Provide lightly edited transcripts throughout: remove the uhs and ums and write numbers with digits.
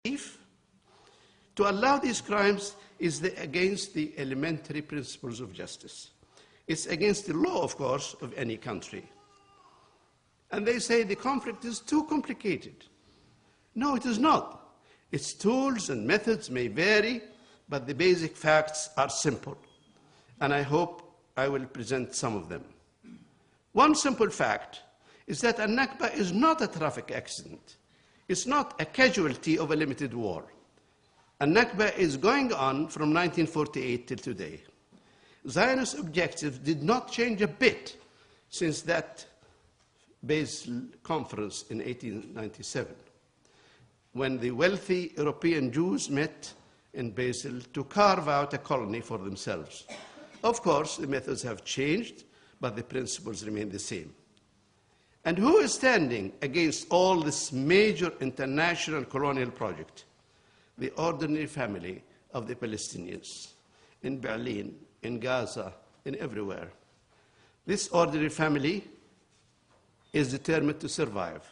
To allow these crimes is against the elementary principles of justice. It's against the law, of course, of any country. And they say the conflict is too complicated. No, it is not. Its tools and methods may vary, but the basic facts are simple. And I hope I will present some of them. One simple fact is that a Nakba is not a traffic accident. It's not a casualty of a limited war. A Nakba is going on from 1948 till today. Zionist objectives did not change a bit since that Basel conference in 1897, when the wealthy European Jews met in Basel to carve out a colony for themselves. Of course, the methods have changed, but the principles remain the same. And who is standing against all this major international colonial project? The ordinary family of the Palestinians in Berlin, in Gaza, in everywhere. This ordinary family is determined to survive,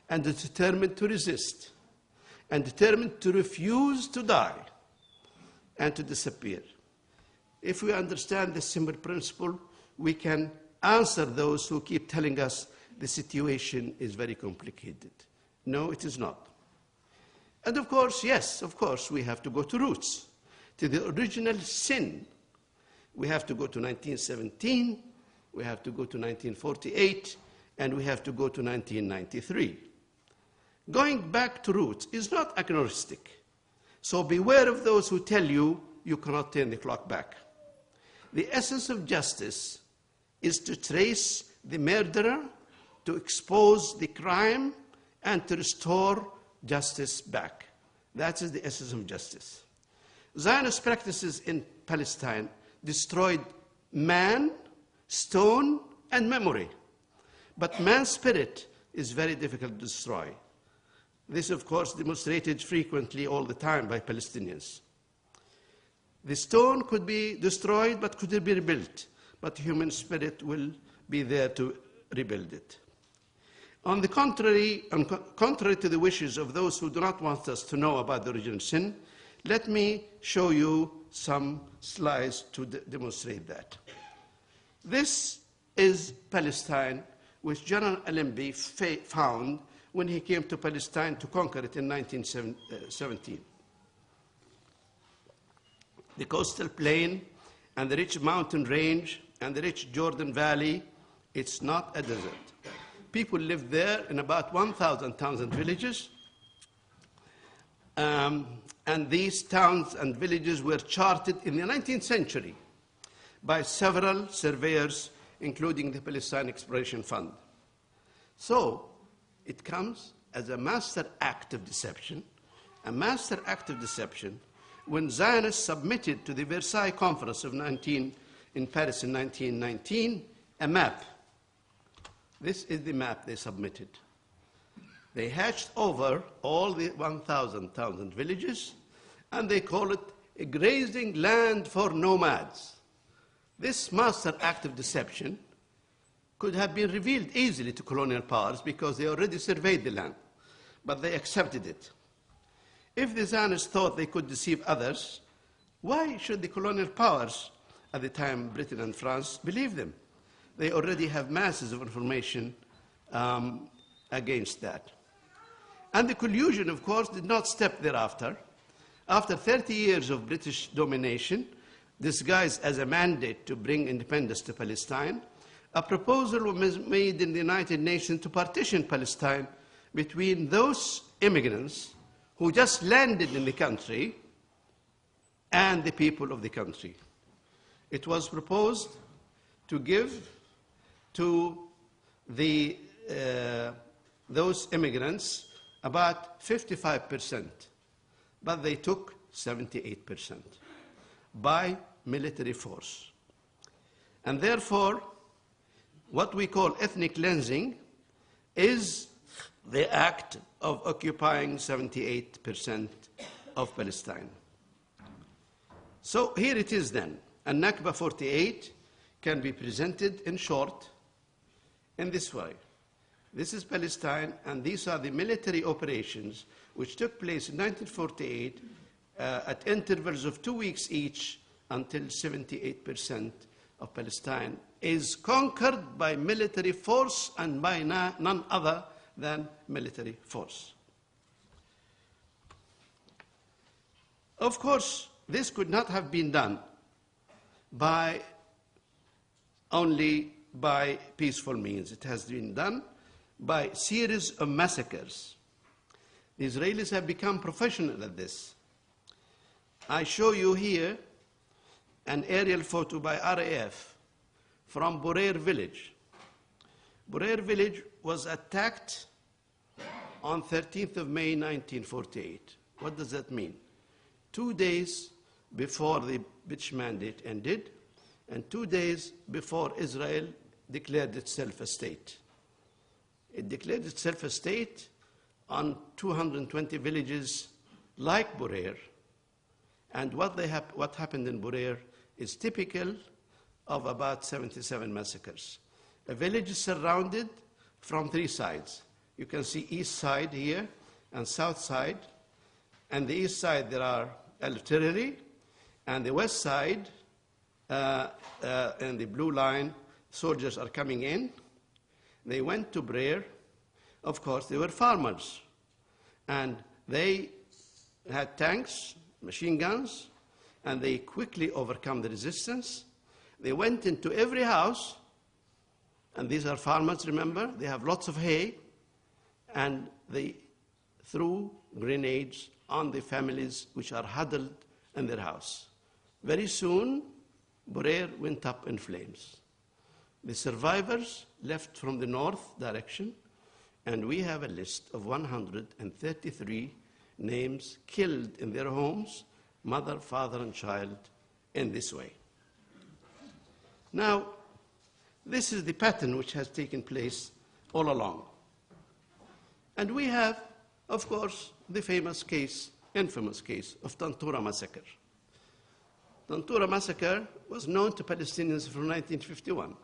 and is determined to resist, and determined to refuse to die and to disappear. If we understand this simple principle, we can answer those who keep telling us the situation is very complicated. No, it is not. And of course, yes, of course, we have to go to roots, to the original sin. We have to go to 1917, we have to go to 1948, and we have to go to 1993. Going back to roots is not agnostic. So beware of those who tell you you cannot turn the clock back. The essence of justice is to trace the murderer, to expose the crime, and to restore justice back. That is the essence of justice. Zionist practices in Palestine destroyed man, stone, and memory. But man's spirit is very difficult to destroy. This, of course, demonstrated frequently all the time by Palestinians. The stone could be destroyed, but could be rebuilt. But human spirit will be there to rebuild it. On the contrary, contrary to the wishes of those who do not want us to know about the original sin, let me show you some slides to demonstrate that. This is Palestine, which General Allenby found when he came to Palestine to conquer it in 1917. The coastal plain and the rich mountain range and the rich Jordan Valley, it's not a desert. People lived there in about 1,000 towns and villages. And these towns and villages were charted in the 19th century by several surveyors, including the Palestine Exploration Fund. So it comes as a master act of deception, when Zionists submitted to the Versailles Conference of in Paris in 1919 a map. This is the map they submitted. They hatched over all the 1,000 towns and villages, and they call it a grazing land for nomads. This master act of deception could have been revealed easily to colonial powers because they already surveyed the land, but they accepted it. If the Zionists thought they could deceive others, why should the colonial powers, at the time Britain and France, believe them? They already have masses of information against that. And the collusion, of course, did not stop thereafter. After 30 years of British domination, disguised as a mandate to bring independence to Palestine, a proposal was made in the United Nations to partition Palestine between those immigrants who just landed in the country and the people of the country. It was proposed to give to those immigrants about 55%, but they took 78% by military force. And therefore, what we call ethnic cleansing is the act of occupying 78% of Palestine. So here it is then. And Nakba 48 can be presented in short in this way. This is Palestine, and these are the military operations which took place in 1948 at intervals of 2 weeks each until 78% of Palestine is conquered by military force and by none other than military force. Of course, this could not have been done only by peaceful means. It has been done by series of massacres. The Israelis have become professional at this. I show you here an aerial photo by RAF from Borer village. Borer village was attacked on 13th of May 1948. What does that mean? 2 days before the Bitch Mandate ended, and 2 days before Israel declared itself a state. It declared itself a state on 220 villages like Borer, and what happened in Borer is typical of about 77 massacres. A village is surrounded from 3 sides. You can see east side here and south side. And the east side there are artillery, and the west side and the blue line, soldiers are coming in. They went to Borer. Of course, they were farmers, and they had tanks, machine guns, and they quickly overcome the resistance. They went into every house, and these are farmers, remember, they have lots of hay, and they threw grenades on the families which are huddled in their house. Very soon, Borer went up in flames. The survivors left from the north direction, and we have a list of 133 names killed in their homes, mother, father, and child, in this way. Now, this is the pattern which has taken place all along. And we have, of course, the famous case, infamous case, of Tantura massacre. Tantura massacre was known to Palestinians from 1951.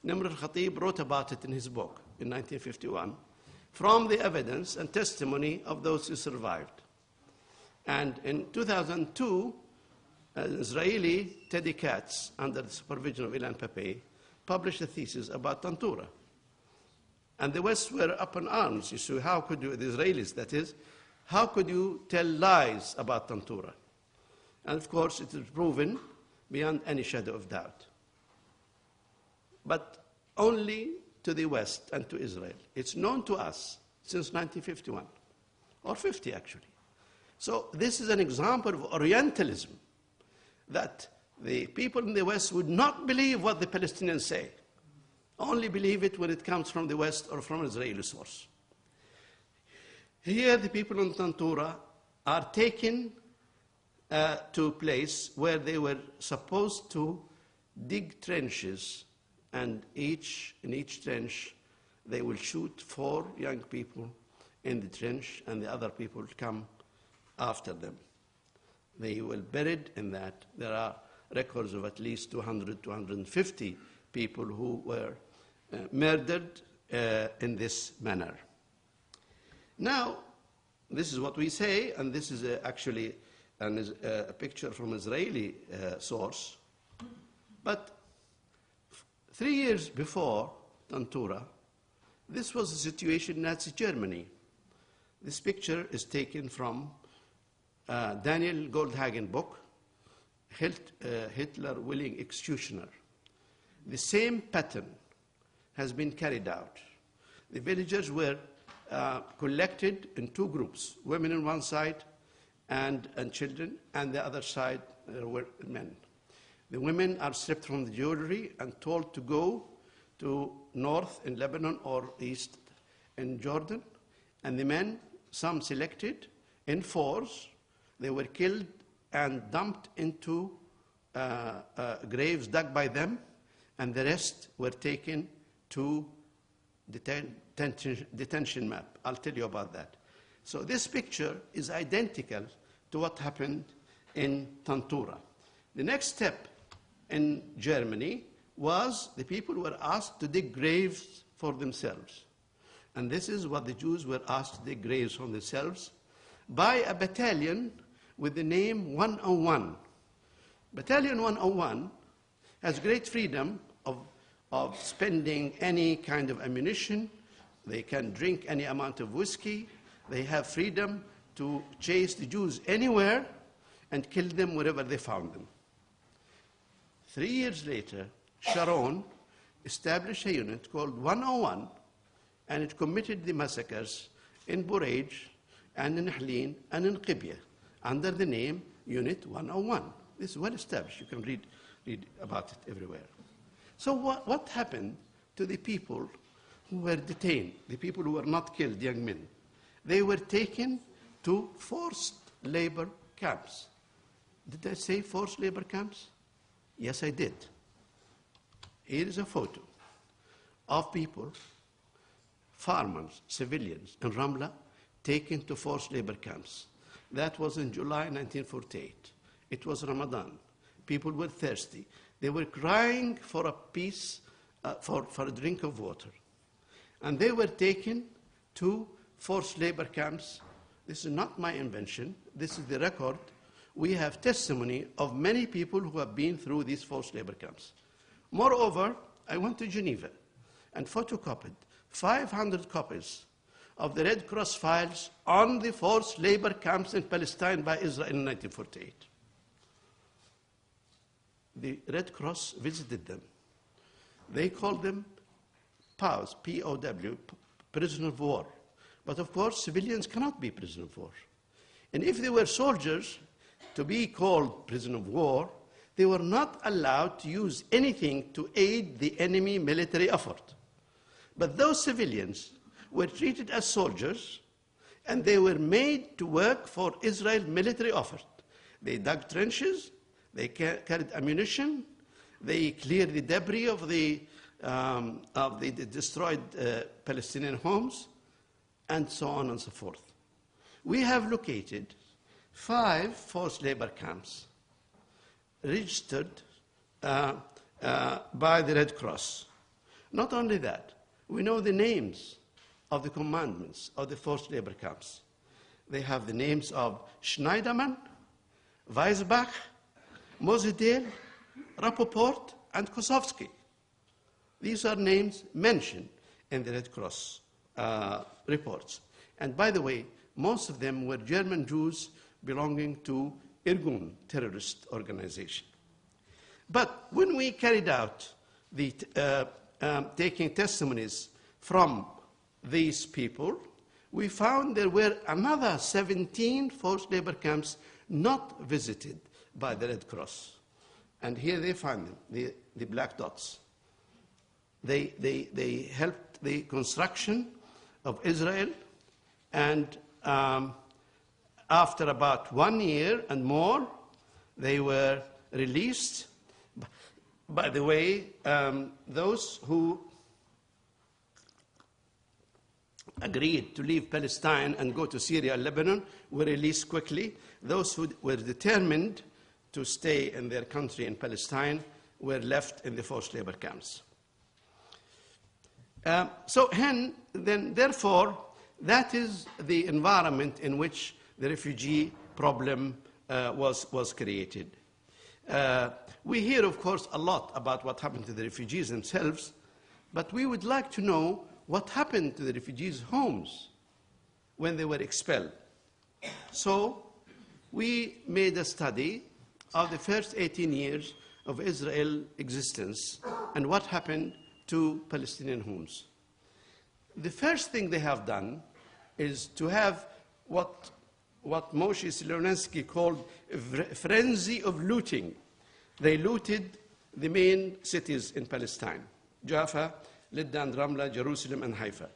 Nimr al-Khatib wrote about it in his book in 1951, from the evidence and testimony of those who survived. And in 2002, an Israeli, Teddy Katz, under the supervision of Ilan Pappé, published a thesis about Tantura. And the West were up in arms. You see, how could you, the Israelis, that is, how could you tell lies about Tantura? And of course, it is proven beyond any shadow of doubt. But only to the West and to Israel. It's known to us since 1951, or 50 actually. So this is an example of Orientalism, that the people in the West would not believe what the Palestinians say, only believe it when it comes from the West or from an Israeli source. Here the people in Tantura are taken to a place where they were supposed to dig trenches, and in each trench they will shoot 4 young people in the trench, and the other people come after them. They were buried in that. There are records of at least 200, 250 people who were murdered in this manner. Now, this is what we say, and this is actually a picture from Israeli source. But 3 years before Tantura, this was the situation in Nazi Germany. This picture is taken from Daniel Goldhagen's book, Hitler Willing Executioner. The same pattern has been carried out. The villagers were collected in 2 groups, women on one side and children, and the other side were men. The women are stripped from the jewelry and told to go to north in Lebanon or east in Jordan, and the men, some selected, in 4s, they were killed and dumped into graves dug by them, and the rest were taken to detention map. I'll tell you about that. So this picture is identical to what happened in Tantura. The next step in Germany was the people were asked to dig graves for themselves. And this is what the Jews were asked to dig graves on themselves by a battalion with the name 101. Battalion 101 has great freedom of spending any kind of ammunition. They can drink any amount of whiskey. They have freedom to chase the Jews anywhere and kill them wherever they found them. 3 years later, Sharon established a unit called 101, and it committed the massacres in Burej and in Hlin and in Qibya under the name Unit 101. This is well established. You can read about it everywhere. So what happened to the people who were detained, the people who were not killed, young men? They were taken to forced labor camps. Did I say forced labor camps? Yes, I did. Here is a photo of people, farmers, civilians in Ramla, taken to forced labor camps. That was in July 1948. It was Ramadan. People were thirsty. They were crying for a piece, for a drink of water. And they were taken to forced labor camps. This is not my invention. This is the record. We have testimony of many people who have been through these forced labor camps. Moreover, I went to Geneva and photocopied 500 copies of the Red Cross files on the forced labor camps in Palestine by Israel in 1948. The Red Cross visited them. They called them POWs, P-O-W, prisoner of war. But of course, civilians cannot be prisoner of war. And if they were soldiers to be called prisoner of war, they were not allowed to use anything to aid the enemy military effort. But those civilians were treated as soldiers, and they were made to work for Israel's military effort. They dug trenches, they carried ammunition, they cleared the debris of the destroyed Palestinian homes, and so on and so forth. We have located 5 forced labor camps registered by the Red Cross. Not only that, we know the names of the commandments of the forced labor camps. They have the names of Schneiderman, Weisbach, Mosedel, Rappaport, and Kosovsky. These are names mentioned in the Red Cross reports. And by the way, most of them were German Jews belonging to Irgun, terrorist organization. But when we carried out the taking testimonies from these people, we found there were another 17 forced labor camps not visited by the Red Cross. And here they find them, the black dots. They helped the construction of Israel, and after about 1 year and more, they were released. By the way, those who agreed to leave Palestine and go to Syria and Lebanon were released quickly. Those who were determined to stay in their country in Palestine were left in the forced labor camps. Therefore, that is the environment in which the refugee problem was created. We hear, of course, a lot about what happened to the refugees themselves, but we would like to know what happened to the refugees' homes when they were expelled. So we made a study of the first 18 years of Israel's existence and what happened to Palestinian homes. The first thing they have done is to have what Moshe Slonensky called a frenzy of looting. They looted the main cities in Palestine, Jaffa, Liddan, Ramla, Jerusalem, and Haifa.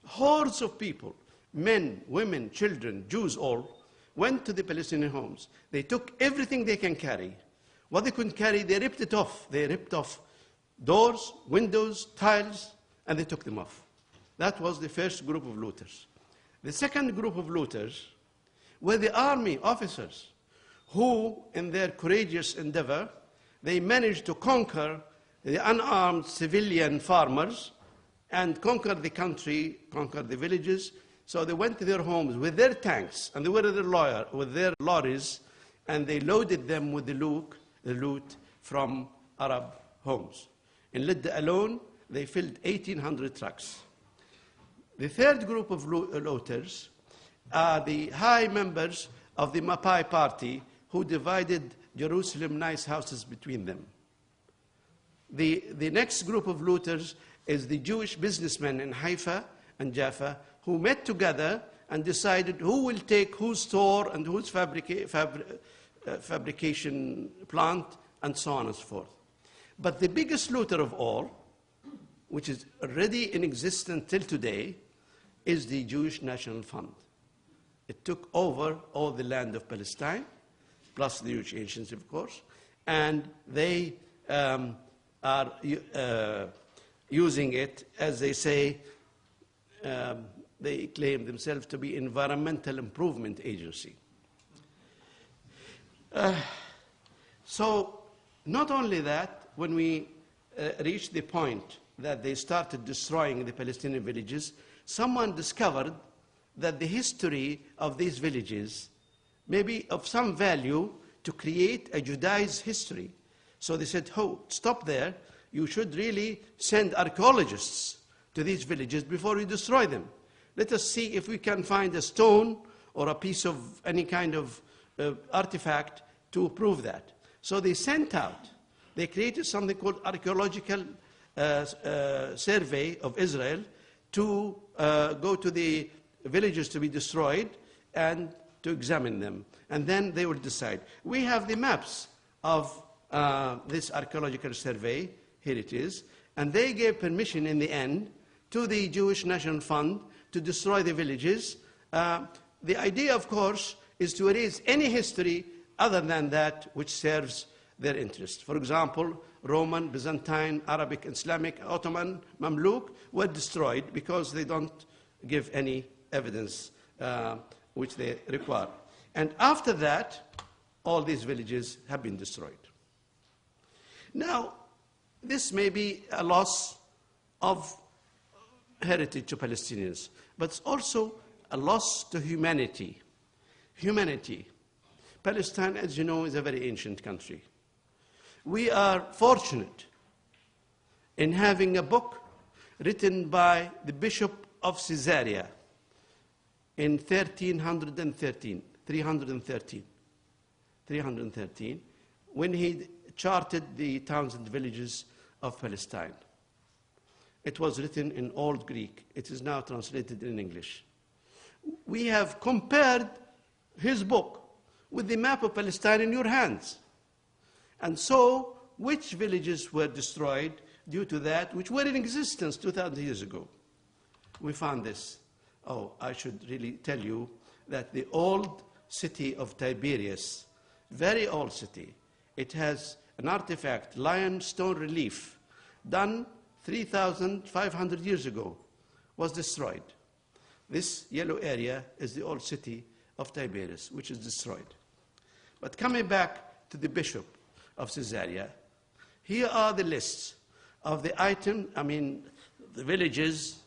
Hordes of people, men, women, children, Jews all, went to the Palestinian homes. They took everything they can carry. What they couldn't carry, they ripped it off. They ripped off doors, windows, tiles, and they took them off. That was the first group of looters. The second group of looters were the army officers who, in their courageous endeavor, they managed to conquer the unarmed civilian farmers and conquer the country, conquer the villages. So they went to their homes with their tanks, and they were with their lorries, and they loaded them with the loot from Arab homes. In Lidda alone, they filled 1,800 trucks. The third group of looters are the high members of the Mapai party who divided Jerusalem nice houses between them. The next group of looters is the Jewish businessmen in Haifa and Jaffa who met together and decided who will take whose store and whose fabrication plant and so on and so forth. But the biggest looter of all, which is already in existence till today, is the Jewish National Fund. It took over all the land of Palestine, plus the Jewish ancients, of course, and they are using it, as they say, they claim themselves to be environmental improvement agency. So not only that, when we reached the point that they started destroying the Palestinian villages, someone discovered that the history of these villages may be of some value to create a Judaized history. So they said, oh, stop there. You should really send archaeologists to these villages before you destroy them. Let us see if we can find a stone or a piece of any kind of artifact to prove that. So they sent out, they created something called Archaeological Survey of Israel to go to the villages to be destroyed and to examine them. And then they will decide. We have the maps of this archaeological survey. Here it is. And they gave permission in the end to the Jewish National Fund to destroy the villages. The idea, of course, is to erase any history other than that which serves their interest. For example, Roman, Byzantine, Arabic, Islamic, Ottoman, Mamluk were destroyed because they don't give any evidence which they require. And after that, all these villages have been destroyed. Now, this may be a loss of heritage to Palestinians, but it's also a loss to humanity. Humanity. Palestine, as you know, is a very ancient country. We are fortunate in having a book written by the Bishop of Caesarea in 313, when he charted the towns and villages of Palestine. It was written in Old Greek. It is now translated in English. We have compared his book with the map of Palestine in your hands. And so, which villages were destroyed due to that, which were in existence 2,000 years ago? We found this. Oh, I should really tell you that the old city of Tiberias, very old city, it has an artifact, lion stone relief, done 3,500 years ago, was destroyed. This yellow area is the old city of Tiberias, which is destroyed. But coming back to the Bishop of Caesarea, here are the lists of the the villages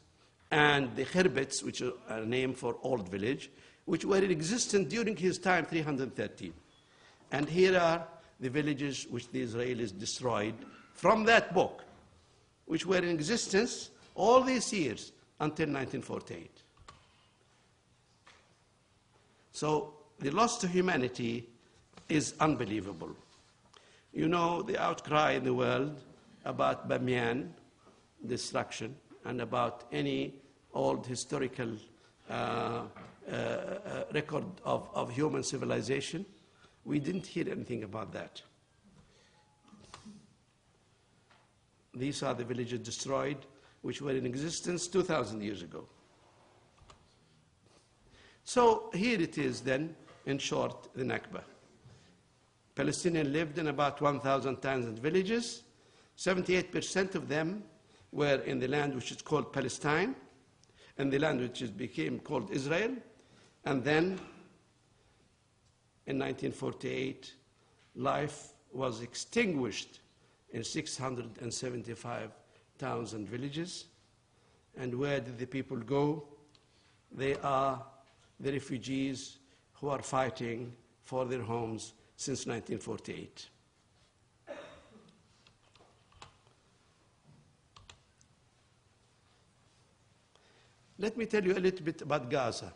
and the khirbets, which are a name for old village, which were in existence during his time, 313. And here are the villages which the Israelis destroyed from that book, which were in existence all these years until 1948. So the loss to humanity is unbelievable. You know the outcry in the world about Bamiyan destruction and about any old historical record of human civilization. We didn't hear anything about that. These are the villages destroyed, which were in existence 2,000 years ago. So here it is then, in short, the Nakba. Palestinians lived in about 1,000 towns and villages. 78% of them were in the land which is called Palestine, and the land which became called Israel. And then, in 1948, life was extinguished in 675 towns and villages. And where did the people go? They are the refugees who are fighting for their homes since 1948. Let me tell you a little bit about Gaza.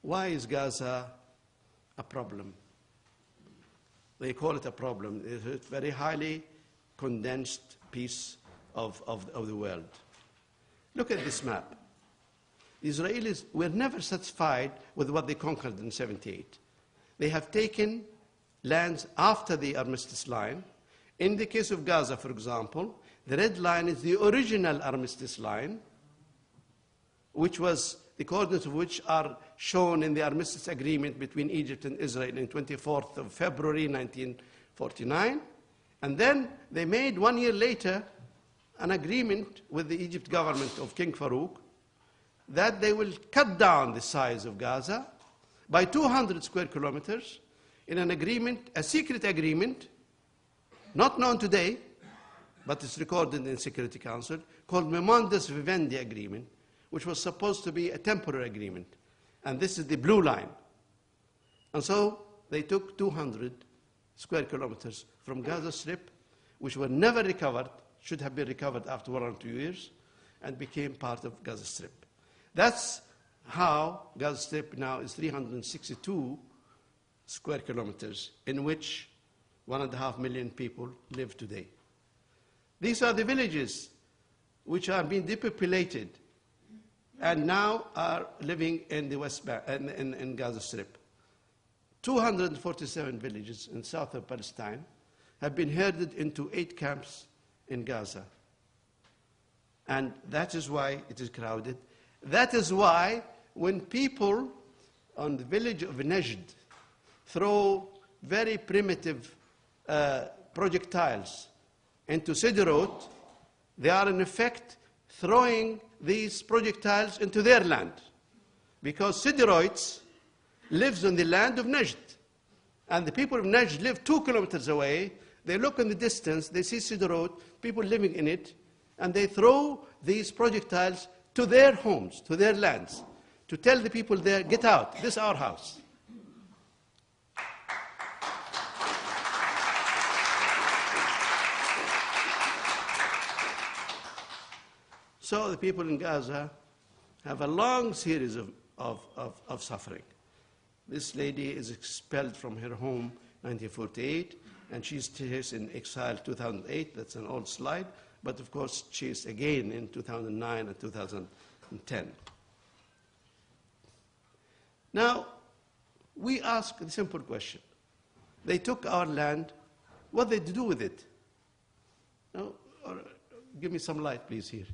Why is Gaza a problem? They call it a problem. It's a very highly condensed piece of the world. Look at this map. The Israelis were never satisfied with what they conquered in 1978. They have taken lands after the armistice line. In the case of Gaza, for example, the red line is the original armistice line, which was the coordinates of which are shown in the armistice agreement between Egypt and Israel on 24th of February 1949. And then they made 1 year later an agreement with the Egypt government of King Farouk that they will cut down the size of Gaza by 200 square kilometers in an agreement, a secret agreement, not known today, but it's recorded in the Security Council, called Memorandus Vivendi Agreement, which was supposed to be a temporary agreement. And this is the blue line. And so they took 200 square kilometers from Gaza Strip, which were never recovered, should have been recovered after 1 or 2 years, and became part of Gaza Strip. That's how Gaza Strip now is 362 square kilometers, in which 1.5 million people live today. These are the villages which are being depopulated and now are living in the West Bank, in Gaza Strip. 247 villages in southern Palestine have been herded into 8 camps in Gaza. And that is why it is crowded. That is why when people on the village of Najd throw very primitive projectiles into Sderot, they are in effect throwing these projectiles into their land, because Sderoites lives on the land of Najd, and the people of Najd live 2 kilometers away. They look in the distance, they see Sderot, people living in it, and they throw these projectiles to their homes, to their lands, to tell the people there, get out, this is our house. So the people in Gaza have a long series of suffering. This lady is expelled from her home in 1948, and she's in exile 2008. That's an old slide. But of course, she's again in 2009 and 2010. Now, we ask a simple question. They took our land. What did they do with it? No? Or give me some light, please, here.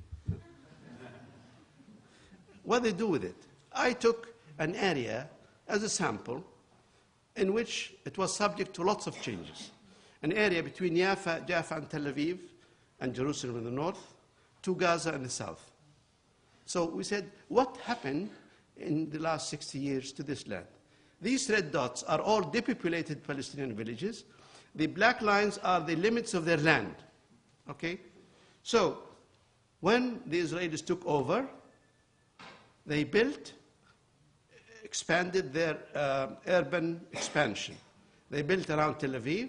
What did they do with it? I took an area as a sample in which it was subject to lots of changes. An area between Jaffa and Tel Aviv and Jerusalem in the north, to Gaza in the south. So we said, what happened in the last 60 years to this land? These red dots are all depopulated Palestinian villages. The black lines are the limits of their land. Okay? So when the Israelis took over, they built, expanded their urban expansion. They built around Tel Aviv,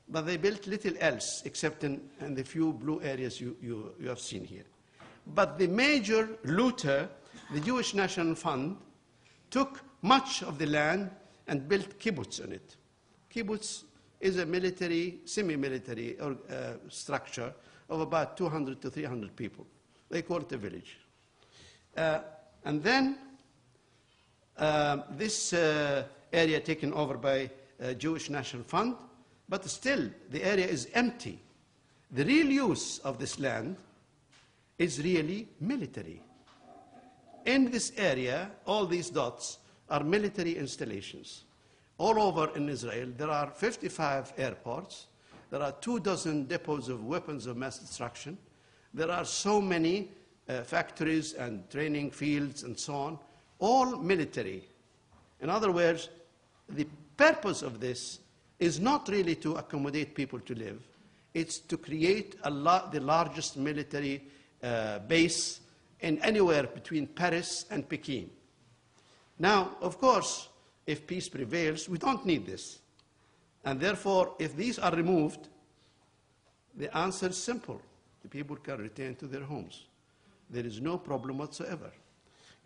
but they built little else except in the few blue areas you have seen here. But the major looter, the Jewish National Fund, took much of the land and built kibbutz on it. Kibbutz is a military, semi-military structure of about 200 to 300 people. They call it a village. And then this area taken over by Jewish National Fund, but still the area is empty. The real use of this land is really military. In this area, all these dots are military installations. All over in Israel, there are 55 airports. There are 24 depots of weapons of mass destruction. There are so many factories and training fields and so on, all military. In other words, the purpose of this is not really to accommodate people to live. It's to create the largest military base in anywhere between Paris and Peking. Now, of course, if peace prevails, we don't need this. And therefore, if these are removed, the answer is simple. The people can return to their homes. There is no problem whatsoever.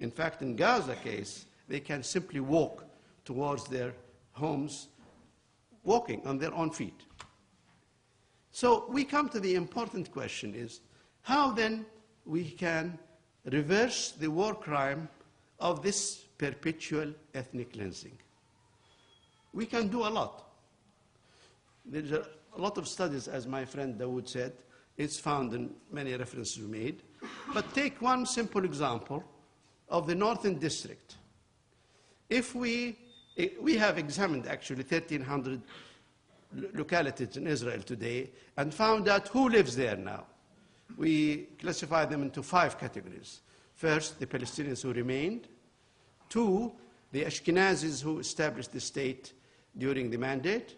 In fact, in Gaza case, they can simply walk towards their homes, walking on their own feet. So we come to the important question is, how then we can reverse the war crime of this perpetual ethnic cleansing? We can do a lot. There's a lot of studies, as my friend Dawood said. It's found in many references we made. But take one simple example of the Northern District. If we have examined actually 1,300 localities in Israel today and found out who lives there now. We classify them into 5 categories. First, the Palestinians who remained. 2, the Ashkenazis who established the state during the mandate.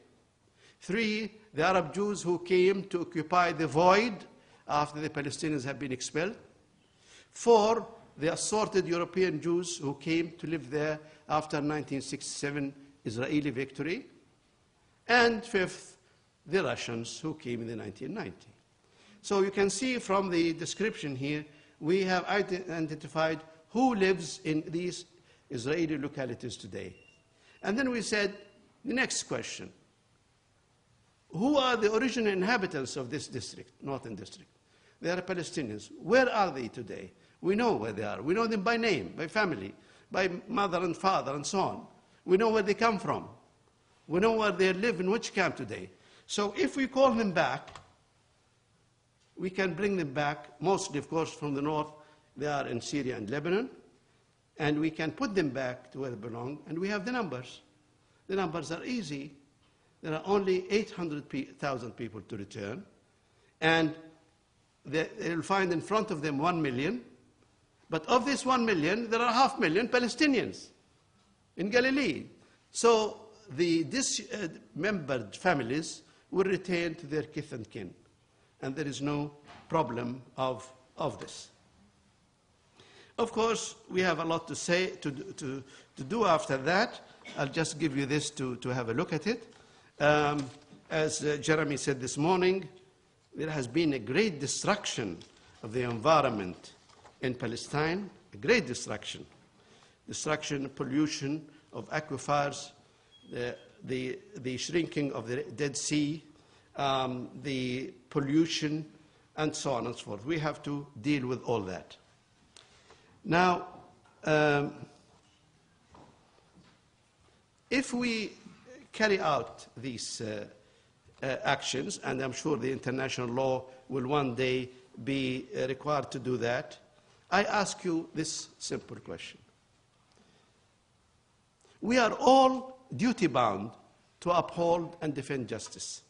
3, the Arab Jews who came to occupy the void after the Palestinians had been expelled. 4, the assorted European Jews who came to live there after 1967 Israeli victory. And 5th, the Russians who came in the 1990. So you can see from the description here, we have identified who lives in these Israeli localities today. And then we said, the next question, who are the original inhabitants of this district, Northern District? They are Palestinians. Where are they today? We know where they are. We know them by name, by family, by mother and father, and so on. We know where they come from. We know where they live, in which camp today. So if we call them back, we can bring them back, mostly, of course, from the north. They are in Syria and Lebanon. And we can put them back to where they belong, and we have the numbers. The numbers are easy. There are only 800,000 people to return. And they'll find in front of them 1 million. But of this 1 million, there are 500,000 Palestinians in Galilee. So the dismembered families will return to their kith and kin. And there is no problem of this. Of course, we have a lot to say, to do after that. I'll just give you this to have a look at it. As Jeremy said this morning, there has been a great destruction of the environment in Palestine, a great destruction. Destruction, pollution of aquifers, the shrinking of the Dead Sea, the pollution, and so on and so forth. We have to deal with all that. Now, if we carry out these actions, and I'm sure the international law will one day be required to do that, I ask you this simple question. We are all duty-bound to uphold and defend justice.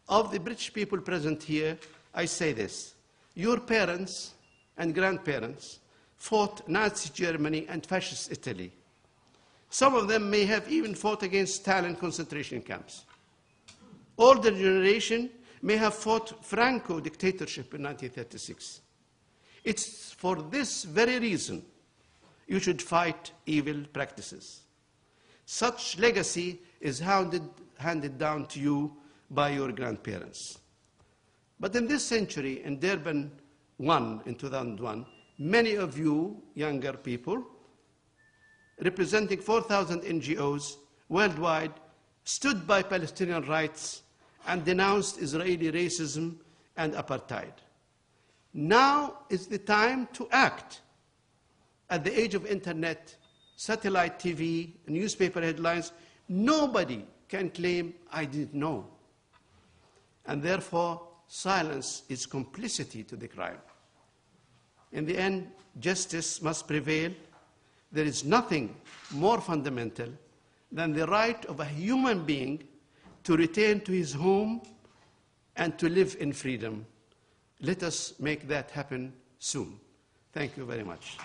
Of the British people present here, I say this. Your parents and grandparents fought Nazi Germany and fascist Italy. Some of them may have even fought against Stalin concentration camps. Older generation may have fought Franco dictatorship in 1936. It's for this very reason you should fight evil practices. Such legacy is handed down to you by your grandparents. But in this century, in Durban 1 in 2001, many of you younger people, representing 4,000 NGOs worldwide, stood by Palestinian rights and denounced Israeli racism and apartheid. Now is the time to act. At the age of internet, satellite TV, newspaper headlines, nobody can claim I didn't know. And therefore, silence is complicity to the crime. In the end, justice must prevail. There is nothing more fundamental than the right of a human being to return to his home and to live in freedom. Let us make that happen soon. Thank you very much.